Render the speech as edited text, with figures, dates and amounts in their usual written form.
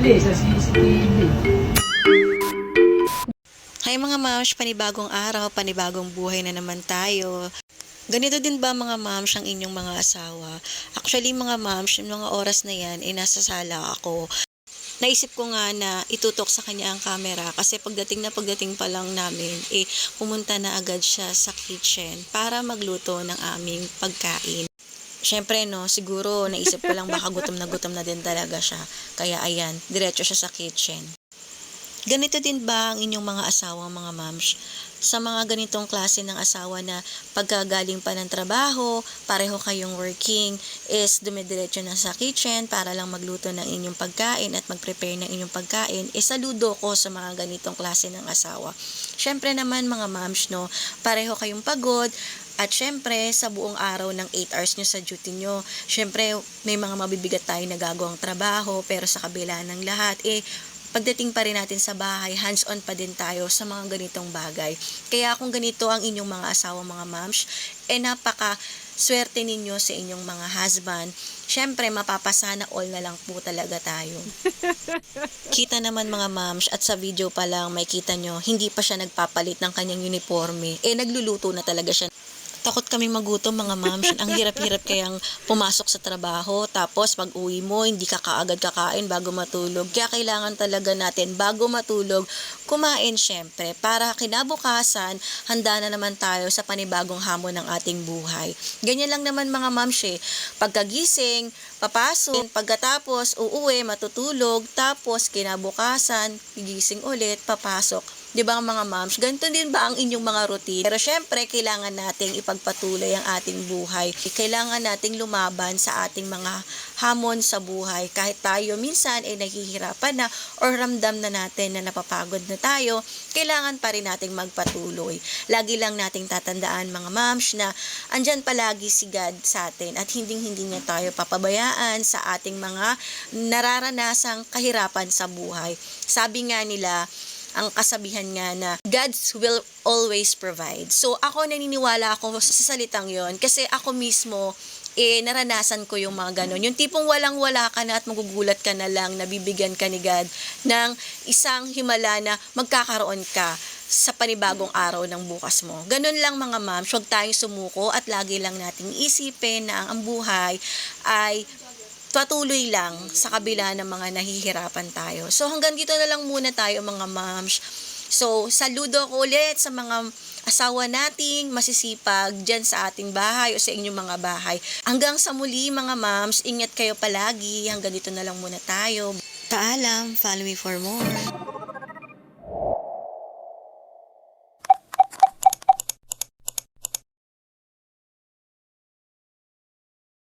Hindi, sa CCTV. Hi mga mams, panibagong araw, panibagong buhay na naman tayo. Ganito din ba mga mams ang inyong mga asawa? Actually mga mams, yung mga oras na yan, nasa sala ako. Naisip ko nga na itutok sa kanya ang camera kasi pagdating pa lang namin, pumunta na agad siya sa kitchen para magluto ng aming pagkain. Siyempre no, siguro naisip ko lang baka gutom na din talaga siya. Kaya ayan, diretso siya sa kitchen. Ganito din ba ang inyong mga asawa, mga moms? Sa mga ganitong klase ng asawa na pagkagaling pa ng trabaho, pareho kayong working, is dumidiretso na sa kitchen para lang magluto ng inyong pagkain at mag-prepare ng inyong pagkain, saludo ko sa mga ganitong klase ng asawa. Siyempre naman mga moms, no, pareho kayong pagod, at syempre, sa buong araw ng 8 hours nyo sa duty nyo, syempre, may mga mabibigat tayo na gagawang trabaho, pero sa kabila ng lahat, pagdating pa rin natin sa bahay, hands-on pa din tayo sa mga ganitong bagay. Kaya kung ganito ang inyong mga asawa, mga moms, napaka swerte ninyo sa inyong mga husband. Syempre, mapapasana all na lang po talaga tayo. Kita naman mga moms, at sa video pa lang, may kita nyo, hindi pa siya nagpapalit ng kanyang uniforme. Nagluluto na talaga siya. Takot kaming magutom mga moms. Ang hirap-hirap kayang pumasok sa trabaho. Tapos pag uwi mo, hindi ka kaagad kakain bago matulog. Kaya kailangan talaga natin bago matulog, kumain syempre. Para kinabukasan, handa na naman tayo sa panibagong hamon ng ating buhay. Ganyan lang naman mga moms Pagkagising, papasok, pagkatapos uuwi, matutulog, tapos kinabukasan, gigising ulit, papasok. 'Di ba mga moms? Ganito din ba ang inyong mga routine? Pero syempre, kailangan nating ipagpatuloy ang ating buhay. Kailangan nating lumaban sa ating mga hamon sa buhay. Kahit tayo minsan nahihirapan na or ramdam na natin na napapagod na tayo, kailangan pa rin nating magpatuloy. Lagi lang nating tatandaan mga moms na andyan palagi si God sa atin at hindi niya tayo papabayaan sa ating mga nararanasang kahirapan sa buhay. Sabi nga nila, ang kasabihan nga na God's will always provide. So ako naniniwala ako sa salitang yon kasi ako mismo naranasan ko yung mga ganon. Yung tipong walang-wala ka na at magugulat ka na lang, nabibigyan ka ni God ng isang himala na magkakaroon ka sa panibagong araw ng bukas mo. Ganon lang mga moms, huwag tayong sumuko at lagi lang nating isipin na ang buhay ay patuloy lang sa kabila ng mga nahihirapan tayo. So hanggang dito na lang muna tayo mga moms. So saludo ko ulit sa mga asawa nating masisipag dyan sa ating bahay o sa inyong mga bahay. Hanggang sa muli mga moms, ingat kayo palagi. Hanggang dito na lang muna tayo. Paalam, follow me for more.